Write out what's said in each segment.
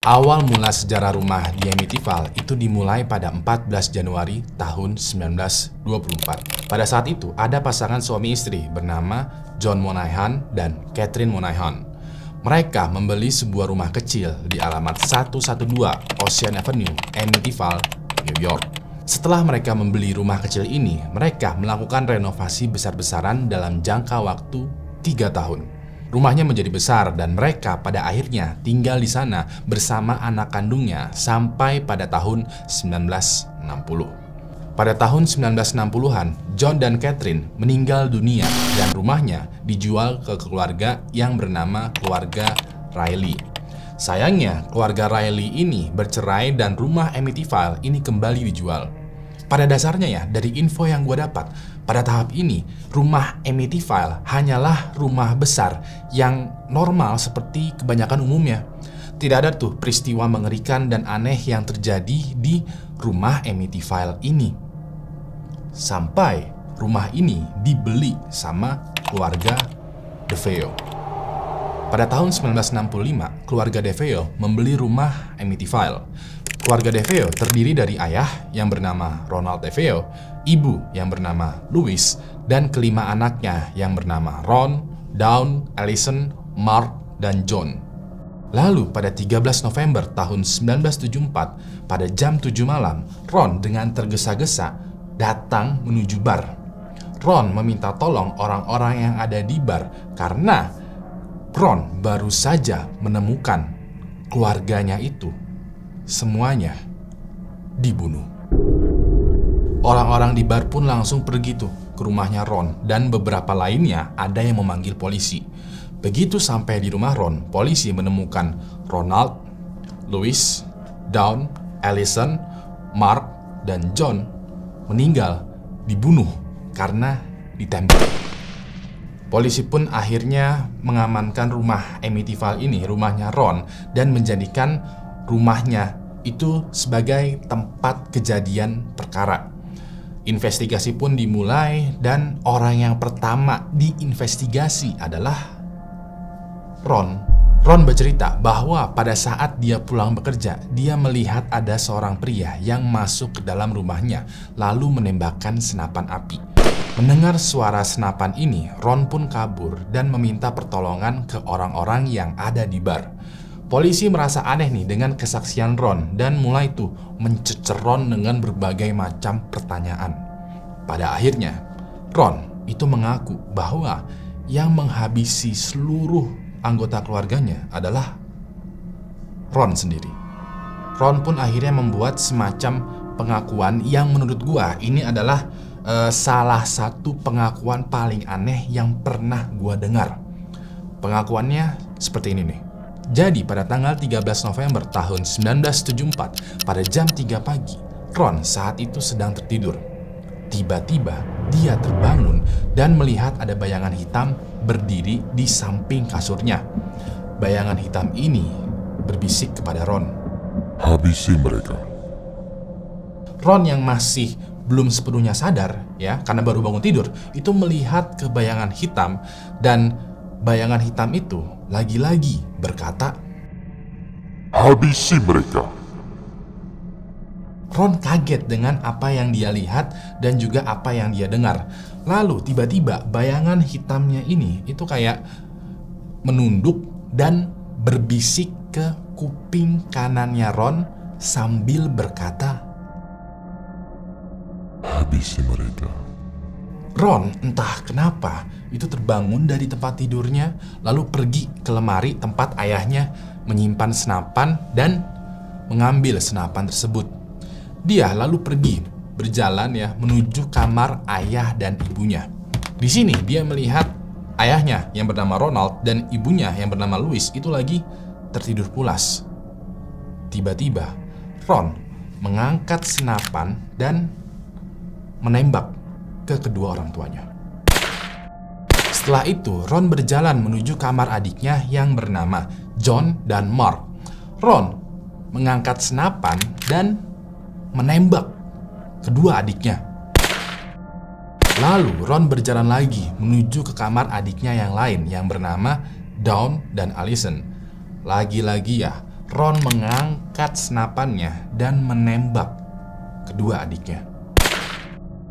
Awal mula sejarah rumah di Amityville itu dimulai pada 14 Januari tahun 1924. Pada saat itu, ada pasangan suami istri bernama John Monahan dan Catherine Monahan. Mereka membeli sebuah rumah kecil di alamat 112 Ocean Avenue, Amityville, New York. Setelah mereka membeli rumah kecil ini, mereka melakukan renovasi besar-besaran dalam jangka waktu 3 tahun. Rumahnya menjadi besar dan mereka pada akhirnya tinggal di sana bersama anak kandungnya sampai pada tahun 1960. Pada tahun 1960-an, John dan Catherine meninggal dunia dan rumahnya dijual ke keluarga yang bernama keluarga Riley. Sayangnya, keluarga Riley ini bercerai dan rumah Amityville ini kembali dijual. Pada dasarnya ya, dari info yang gue dapat, pada tahap ini, rumah Amityville hanyalah rumah besar yang normal seperti kebanyakan umumnya. Tidak ada tuh peristiwa mengerikan dan aneh yang terjadi di rumah Amityville ini. Sampai rumah ini dibeli sama keluarga DeFeo. Pada tahun 1965, keluarga DeFeo membeli rumah Amityville. Keluarga DeFeo terdiri dari ayah yang bernama Ronald DeFeo, ibu yang bernama Louis, dan kelima anaknya yang bernama Ron, Dawn, Allison, Mark, dan John. Lalu pada 13 November tahun 1974, pada jam 7 malam, Ron dengan tergesa-gesa datang menuju bar. Ron meminta tolong orang-orang yang ada di bar karena Ron baru saja menemukan keluarganya itu semuanya dibunuh. Orang-orang di bar pun langsung pergi tuh ke rumahnya Ron dan beberapa lainnya ada yang memanggil polisi. Begitu sampai di rumah Ron, polisi menemukan Ronald, Louis, Dawn, Allison, Mark, dan John meninggal dibunuh karena ditembak. Polisi pun akhirnya mengamankan rumah Amityville ini, rumahnya Ron, dan menjadikan rumahnya itu sebagai tempat kejadian perkara. Investigasi pun dimulai dan orang yang pertama diinvestigasi adalah Ron. Ron bercerita bahwa pada saat dia pulang bekerja, dia melihat ada seorang pria yang masuk ke dalam rumahnya lalu menembakkan senapan api. Mendengar suara senapan ini, Ron pun kabur dan meminta pertolongan ke orang-orang yang ada di bar. Polisi merasa aneh nih dengan kesaksian Ron dan mulai tuh mencecer Ron dengan berbagai macam pertanyaan. Pada akhirnya, Ron itu mengaku bahwa yang menghabisi seluruh anggota keluarganya adalah Ron sendiri. Ron pun akhirnya membuat semacam pengakuan yang menurut gua ini adalah salah satu pengakuan paling aneh yang pernah gua dengar. Pengakuannya seperti ini nih. Jadi pada tanggal 13 November tahun 1974 pada jam 3 pagi, Ron saat itu sedang tertidur. Tiba-tiba dia terbangun dan melihat ada bayangan hitam berdiri di samping kasurnya. Bayangan hitam ini berbisik kepada Ron, "Habisi mereka." Ron yang masih belum sepenuhnya sadar ya karena baru bangun tidur itu melihat ke bayangan hitam dan bayangan hitam itu lagi-lagi berkata, "Habisi mereka." Ron kaget dengan apa yang dia lihat dan juga apa yang dia dengar. Lalu tiba-tiba bayangan hitamnya ini itu kayak menunduk dan berbisik ke kuping kanannya Ron sambil berkata, "Habisi mereka." Ron entah kenapa itu terbangun dari tempat tidurnya lalu pergi ke lemari tempat ayahnya menyimpan senapan dan mengambil senapan tersebut. Dia lalu pergi berjalan ya menuju kamar ayah dan ibunya. Di sini dia melihat ayahnya yang bernama Ronald dan ibunya yang bernama Louis itu lagi tertidur pulas. Tiba-tiba Ron mengangkat senapan dan menembak ke kedua orang tuanya. Setelah itu, Ron berjalan menuju kamar adiknya yang bernama John dan Mark. Ron mengangkat senapan dan menembak kedua adiknya. Lalu Ron berjalan lagi menuju ke kamar adiknya yang lain yang bernama Dawn dan Allison. Lagi-lagi ya, Ron mengangkat senapannya dan menembak kedua adiknya.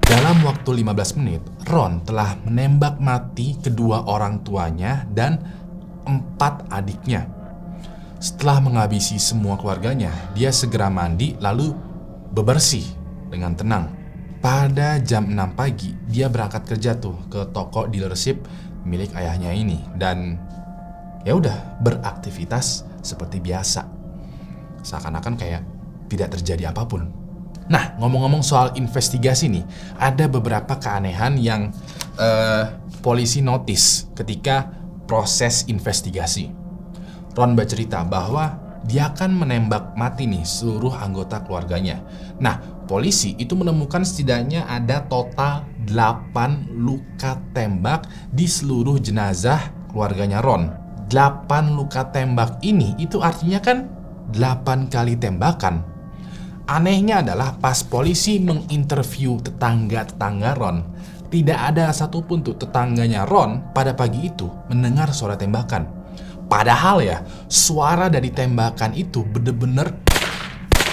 Dalam waktu 15 menit, Ron telah menembak mati kedua orang tuanya dan 4 adiknya. Setelah menghabisi semua keluarganya, dia segera mandi lalu bebersih dengan tenang. Pada jam 6 pagi, dia berangkat kerja ke toko dealership milik ayahnya ini dan ya udah beraktivitas seperti biasa. Seakan-akan kayak tidak terjadi apapun. Nah, ngomong-ngomong soal investigasi nih, ada beberapa keanehan yang polisi notice ketika proses investigasi. Ron bercerita bahwa dia akan menembak mati nih seluruh anggota keluarganya. Nah, polisi itu menemukan setidaknya ada total 8 luka tembak di seluruh jenazah keluarganya Ron. 8 luka tembak ini itu artinya kan 8 kali tembakan. Anehnya adalah pas polisi menginterview tetangga-tetangga Ron, tidak ada satupun tetangganya Ron pada pagi itu mendengar suara tembakan. Padahal ya, suara dari tembakan itu bener-bener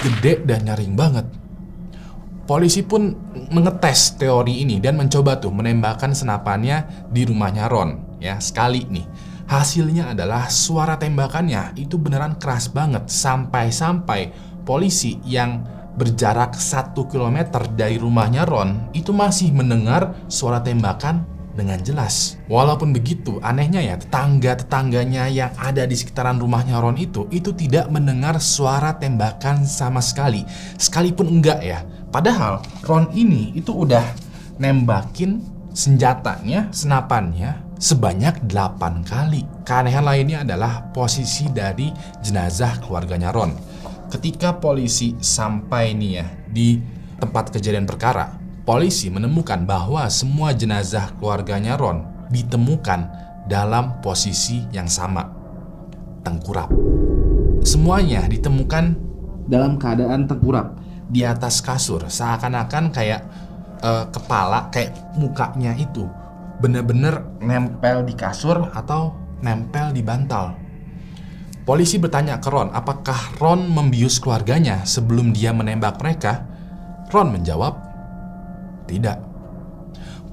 gede dan nyaring banget. Polisi pun mengetes teori ini dan mencoba menembakkan senapannya di rumahnya Ron. Ya, sekali nih. Hasilnya adalah suara tembakannya itu beneran keras banget. Sampai-sampai polisi yang berjarak 1 km dari rumahnya Ron itu masih mendengar suara tembakan dengan jelas. Walaupun begitu, anehnya ya, tetangga-tetangganya yang ada di sekitaran rumahnya Ron itu tidak mendengar suara tembakan sama sekali. Sekalipun enggak ya. Padahal Ron ini itu udah nembakin senjatanya, senapannya sebanyak 8 kali. Keanehan lainnya adalah posisi dari jenazah keluarganya Ron. Ketika polisi sampai nih ya di tempat kejadian perkara, polisi menemukan bahwa semua jenazah keluarganya Ron ditemukan dalam posisi yang sama, tengkurap. Semuanya ditemukan dalam keadaan tengkurap di atas kasur, seakan-akan kayak kepala, kayak mukanya itu bener-bener nempel di kasur atau nempel di bantal. Polisi bertanya ke Ron, apakah Ron membius keluarganya sebelum dia menembak mereka? Ron menjawab, tidak.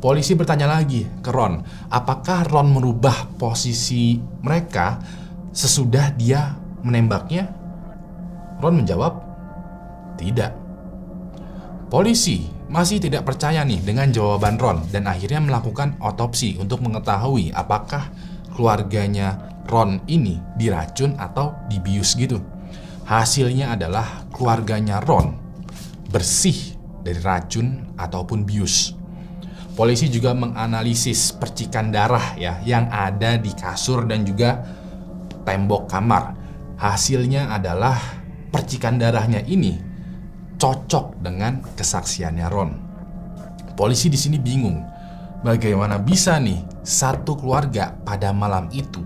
Polisi bertanya lagi ke Ron, apakah Ron merubah posisi mereka sesudah dia menembaknya? Ron menjawab, tidak. Polisi masih tidak percaya nih dengan jawaban Ron dan akhirnya melakukan otopsi untuk mengetahui apakah keluarganya Ron ini diracun atau dibius gitu. Hasilnya adalah keluarganya Ron bersih dari racun ataupun bius. Polisi juga menganalisis percikan darah ya yang ada di kasur dan juga tembok kamar. Hasilnya adalah percikan darahnya ini cocok dengan kesaksiannya Ron. Polisi di sini bingung, bagaimana bisa nih satu keluarga pada malam itu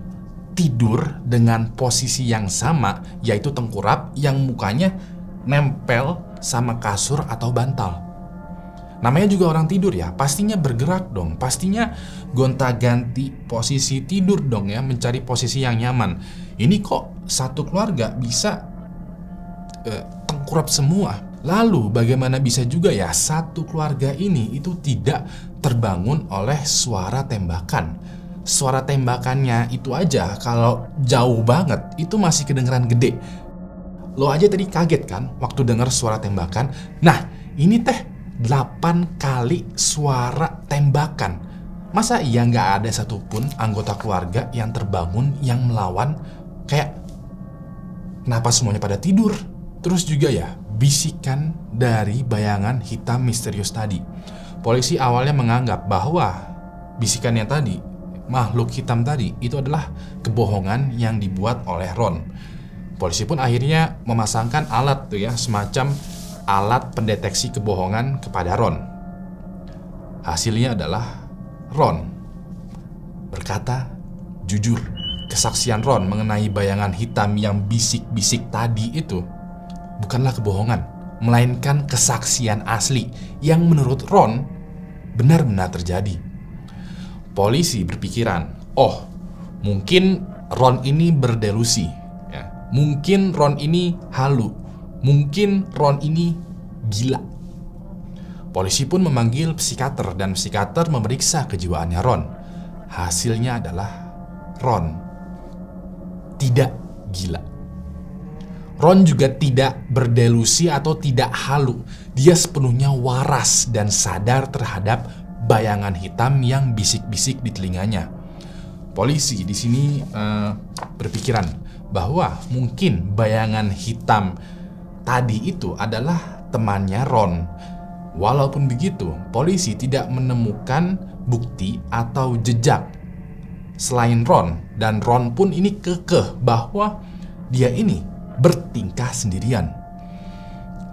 tidur dengan posisi yang sama, yaitu tengkurap yang mukanya nempel sama kasur atau bantal. Namanya juga orang tidur ya, pastinya bergerak dong, pastinya gonta-ganti posisi tidur dong ya, mencari posisi yang nyaman. Ini kok satu keluarga bisa tengkurap semua? Lalu bagaimana bisa juga ya satu keluarga ini itu tidak terbangun oleh suara tembakan? Suara tembakannya itu aja kalau jauh banget itu masih kedengeran gede. Lo aja tadi kaget kan waktu dengar suara tembakan? Nah, ini 8 kali suara tembakan. Masa iya nggak ada satupun anggota keluarga yang terbangun, yang melawan? Kayak, kenapa semuanya pada tidur? Terus juga ya, bisikan dari bayangan hitam misterius tadi. Polisi awalnya menganggap bahwa bisikannya tadi, makhluk hitam tadi, itu adalah kebohongan yang dibuat oleh Ron. Polisi pun akhirnya memasangkan alat semacam alat pendeteksi kebohongan kepada Ron. Hasilnya adalah Ron berkata jujur. Kesaksian Ron mengenai bayangan hitam yang bisik-bisik tadi itu bukanlah kebohongan, melainkan kesaksian asli yang menurut Ron benar-benar terjadi. Polisi berpikiran, oh mungkin Ron ini berdelusi. Mungkin Ron ini halu. Mungkin Ron ini gila. Polisi pun memanggil psikiater dan psikiater memeriksa kejiwaannya Ron. Hasilnya adalah Ron tidak gila. Ron juga tidak berdelusi atau tidak halu. Dia sepenuhnya waras dan sadar terhadap bayangan hitam yang bisik-bisik di telinganya. Polisi di sini berpikiran bahwa mungkin bayangan hitam tadi itu adalah temannya Ron. Walaupun begitu, polisi tidak menemukan bukti atau jejak selain Ron, dan Ron pun ini kekeh bahwa dia ini bertingkah sendirian.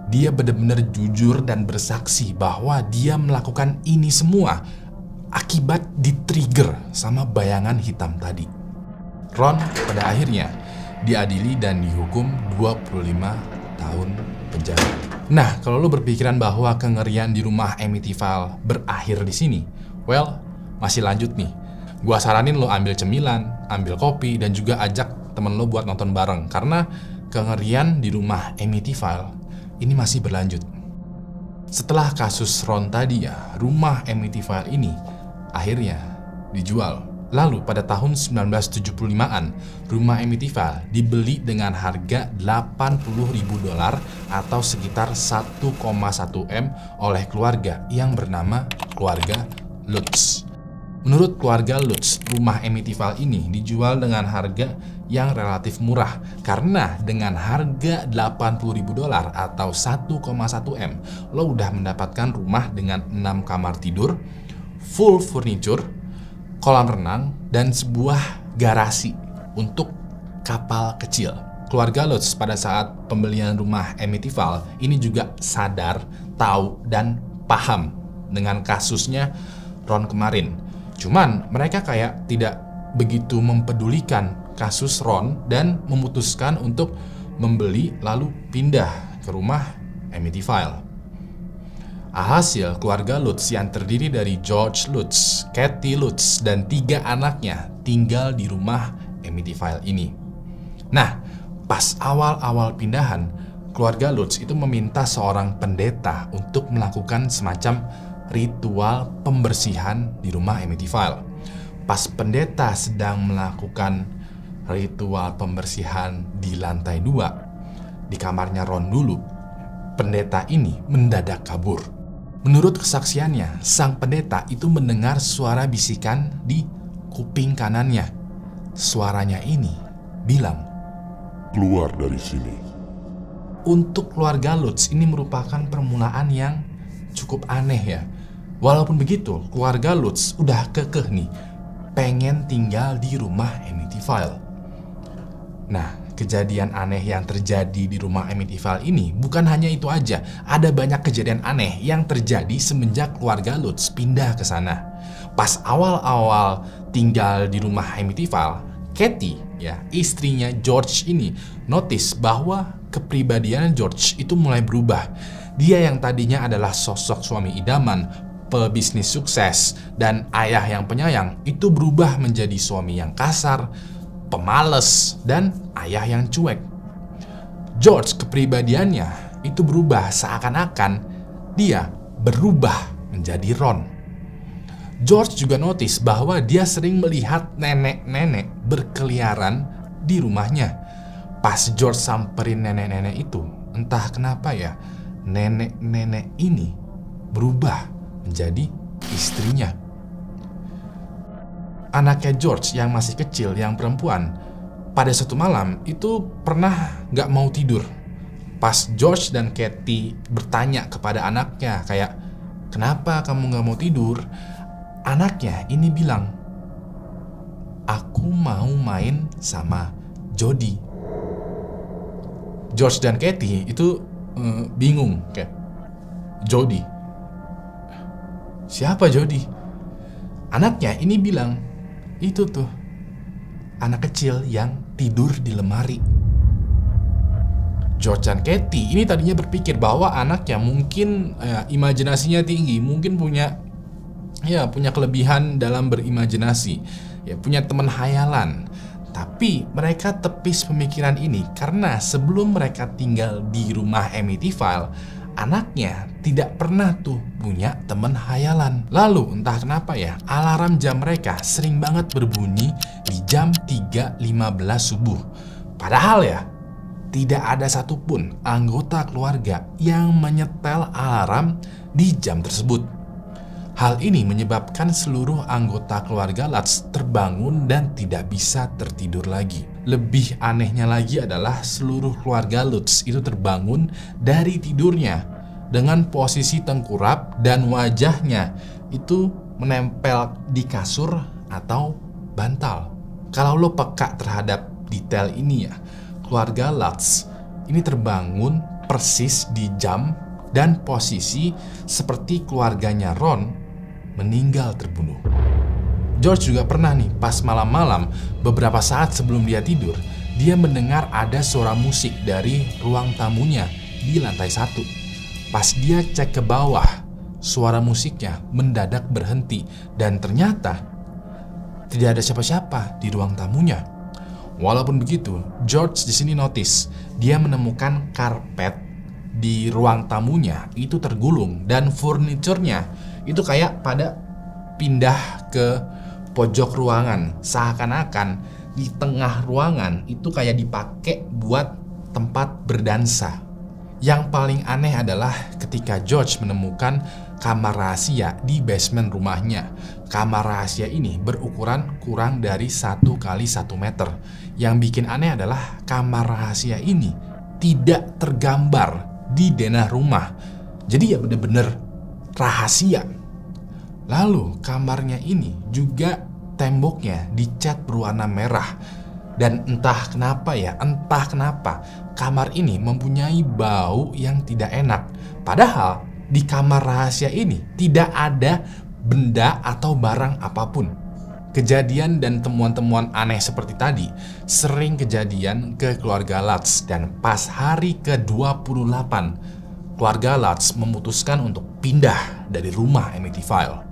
Dia benar-benar jujur dan bersaksi bahwa dia melakukan ini semua akibat di-trigger sama bayangan hitam tadi. Ron pada akhirnya diadili dan dihukum 25 tahun penjara. Nah, kalau lo berpikiran bahwa kengerian di rumah Amityville berakhir di sini, well, masih lanjut nih. Gua saranin lo ambil cemilan, ambil kopi, dan juga ajak temen lo buat nonton bareng, karena kengerian di rumah Amityville ini masih berlanjut. Setelah kasus Ron tadi ya, rumah Amityville ini akhirnya dijual. Lalu pada tahun 1975-an, rumah Amityville dibeli dengan harga $80.000 atau sekitar 1,1 M oleh keluarga yang bernama keluarga Lutz. Menurut keluarga Lutz, rumah Amityville ini dijual dengan harga yang relatif murah karena dengan harga $80.000 atau 1,1 M, lo udah mendapatkan rumah dengan 6 kamar tidur, full furniture, kolam renang, dan sebuah garasi untuk kapal kecil. Keluarga Lutz pada saat pembelian rumah Amityville ini juga sadar, tahu, dan paham dengan kasusnya Ron kemarin. Cuman mereka kayak tidak begitu mempedulikan kasus Ron dan memutuskan untuk membeli lalu pindah ke rumah Amityville. Alhasil keluarga Lutz yang terdiri dari George Lutz, Kathy Lutz, dan 3 anaknya tinggal di rumah Amityville ini. Nah, pas awal-awal pindahan, keluarga Lutz itu meminta seorang pendeta untuk melakukan semacam ritual pembersihan di rumah Amityville. Pas pendeta sedang melakukan ritual pembersihan di lantai 2, di kamarnya Ron dulu, pendeta ini mendadak kabur. Menurut kesaksiannya, sang pendeta itu mendengar suara bisikan di kuping kanannya. Suaranya ini bilang, Keluar dari sini. Untuk keluarga Lutz ini merupakan permulaan yang cukup aneh ya. Walaupun begitu, keluarga Lutz udah kekeh nih, pengen tinggal di rumah Amityville. Nah, kejadian aneh yang terjadi di rumah Amityville ini bukan hanya itu aja. Ada banyak kejadian aneh yang terjadi semenjak keluarga Lutz pindah ke sana. Pas awal-awal tinggal di rumah Amityville, Kathy, ya, istrinya George ini notice bahwa kepribadian George itu mulai berubah. Dia yang tadinya adalah sosok suami idaman, pebisnis sukses, dan ayah yang penyayang, itu berubah menjadi suami yang kasar, pemalas, dan ayah yang cuek. George kepribadiannya itu berubah seakan-akan dia berubah menjadi Ron. George juga notice bahwa dia sering melihat nenek-nenek berkeliaran di rumahnya. Pas George samperin nenek-nenek itu, entah kenapa ya, nenek-nenek ini berubah menjadi istrinya. Anaknya George yang masih kecil, yang perempuan, pada suatu malam itu pernah gak mau tidur. Pas George dan Kathy bertanya kepada anaknya kayak, kenapa kamu gak mau tidur? Anaknya ini bilang, aku mau main sama Jody. George dan Kathy itu bingung kayak, Jody? Siapa Jody? Anaknya ini bilang, itu tuh anak kecil yang tidur di lemari. George dan Kathy ini tadinya berpikir bahwa anaknya mungkin imajinasinya tinggi, mungkin punya kelebihan dalam berimajinasi, ya, punya teman hayalan. Tapi mereka tepis pemikiran ini karena sebelum mereka tinggal di rumah Amityville, anaknya tidak pernah tuh punya teman hayalan. Lalu entah kenapa ya, alarm jam mereka sering banget berbunyi di jam 3.15 subuh. Padahal ya, tidak ada satupun anggota keluarga yang menyetel alarm di jam tersebut. Hal ini menyebabkan seluruh anggota keluarga Lutz terbangun dan tidak bisa tertidur lagi. Lebih anehnya lagi adalah seluruh keluarga Lutz itu terbangun dari tidurnya dengan posisi tengkurap dan wajahnya itu menempel di kasur atau bantal. Kalau lo peka terhadap detail ini ya, keluarga Lutz ini terbangun persis di jam dan posisi seperti keluarganya Ron meninggal terbunuh. George juga pernah nih, pas malam-malam beberapa saat sebelum dia tidur, dia mendengar ada suara musik dari ruang tamunya di lantai 1. Pas dia cek ke bawah, suara musiknya mendadak berhenti dan ternyata tidak ada siapa-siapa di ruang tamunya. Walaupun begitu, George di sini notice dia menemukan karpet di ruang tamunya itu tergulung dan furniturnya itu kayak pada pindah ke pojok ruangan, seakan-akan di tengah ruangan itu kayak dipakai buat tempat berdansa. Yang paling aneh adalah ketika George menemukan kamar rahasia di basement rumahnya. Kamar rahasia ini berukuran kurang dari 1 kali 1 meter. Yang bikin aneh adalah kamar rahasia ini tidak tergambar di denah rumah. Jadi ya bener-bener rahasia. Lalu kamarnya ini juga temboknya dicat berwarna merah. Dan entah kenapa kamar ini mempunyai bau yang tidak enak. Padahal di kamar rahasia ini tidak ada benda atau barang apapun. Kejadian dan temuan-temuan aneh seperti tadi sering kejadian ke keluarga Lutz. Dan pas hari ke-28, keluarga Lutz memutuskan untuk pindah dari rumah Amityville.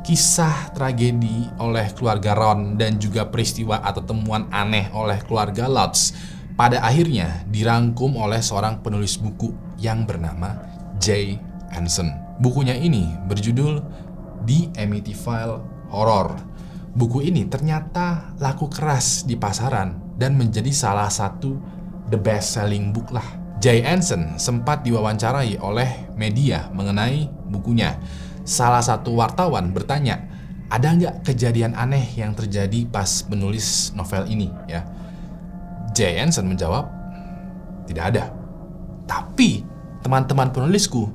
Kisah tragedi oleh keluarga Ron dan juga peristiwa atau temuan aneh oleh keluarga Lutz pada akhirnya dirangkum oleh seorang penulis buku yang bernama Jay Anson. Bukunya ini berjudul The Amityville Horror. Buku ini ternyata laku keras di pasaran dan menjadi salah satu the best selling book lah. Jay Anson sempat diwawancarai oleh media mengenai bukunya. Salah satu wartawan bertanya, ada nggak kejadian aneh yang terjadi pas menulis novel ini ya? Jay Anson menjawab, tidak ada. Tapi teman-teman penulisku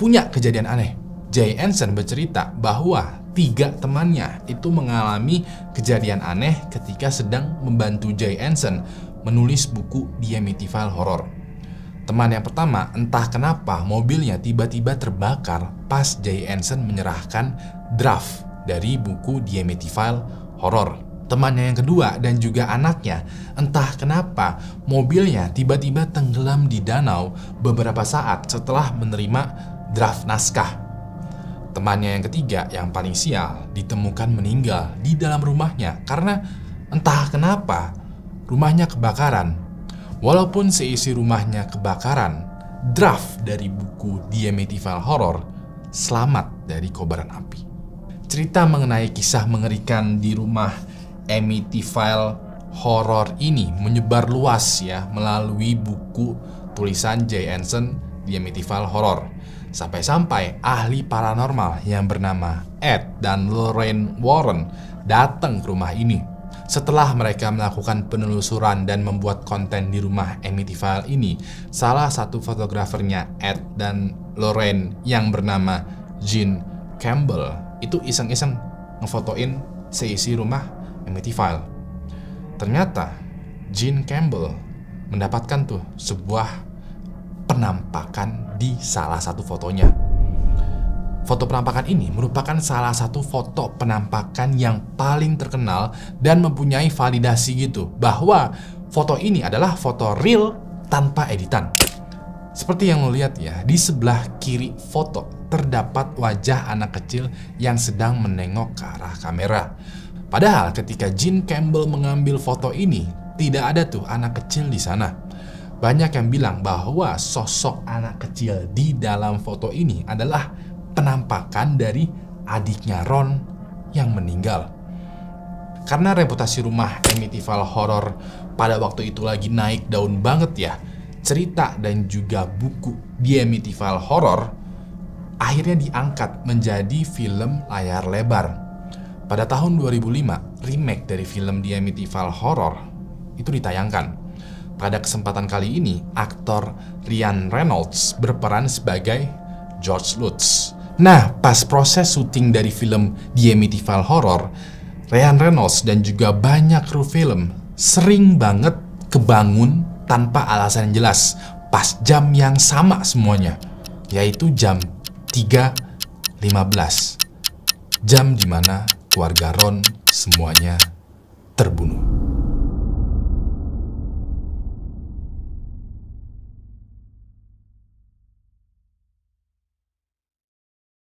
punya kejadian aneh. Jay Anson bercerita bahwa 3 temannya itu mengalami kejadian aneh ketika sedang membantu Jay Anson menulis buku The Amityville Horror. Teman yang pertama, entah kenapa mobilnya tiba-tiba terbakar pas Jay Anson menyerahkan draft dari buku The Amityville Horror. Temannya yang kedua dan juga anaknya, entah kenapa mobilnya tiba-tiba tenggelam di danau beberapa saat setelah menerima draft naskah. Temannya yang ketiga, yang paling sial, ditemukan meninggal di dalam rumahnya karena entah kenapa rumahnya kebakaran. Walaupun seisi rumahnya kebakaran, draft dari buku The Amityville Horror selamat dari kobaran api. Cerita mengenai kisah mengerikan di rumah Amityville Horror ini menyebar luas ya melalui buku tulisan Jay Anson The Amityville Horror. Sampai-sampai ahli paranormal yang bernama Ed dan Lorraine Warren datang ke rumah ini. Setelah mereka melakukan penelusuran dan membuat konten di rumah Amityville ini, salah satu fotografernya Ed dan Lorraine yang bernama Gene Campbell itu iseng-iseng ngefotoin seisi rumah Amityville. Ternyata Gene Campbell mendapatkan tuh sebuah penampakan di salah satu fotonya. Foto penampakan ini merupakan salah satu foto penampakan yang paling terkenal dan mempunyai validasi gitu bahwa foto ini adalah foto real tanpa editan. Seperti yang lo lihat ya, di sebelah kiri foto terdapat wajah anak kecil yang sedang menengok ke arah kamera. Padahal ketika Gene Campbell mengambil foto ini, tidak ada tuh anak kecil di sana. Banyak yang bilang bahwa sosok anak kecil di dalam foto ini adalah penampakan dari adiknya Ron yang meninggal. Karena reputasi rumah Amityville Horror pada waktu itu lagi naik daun banget ya, cerita dan juga buku The Amityville Horror akhirnya diangkat menjadi film layar lebar. Pada tahun 2005, remake dari film The Amityville Horror itu ditayangkan. Pada kesempatan kali ini, aktor Ryan Reynolds berperan sebagai George Lutz. Nah, pas proses syuting dari film The Amityville Horror, Ryan Reynolds dan juga banyak kru film sering banget kebangun tanpa alasan yang jelas pas jam yang sama semuanya, yaitu jam 3.15. Jam dimana keluarga Ron semuanya terbunuh.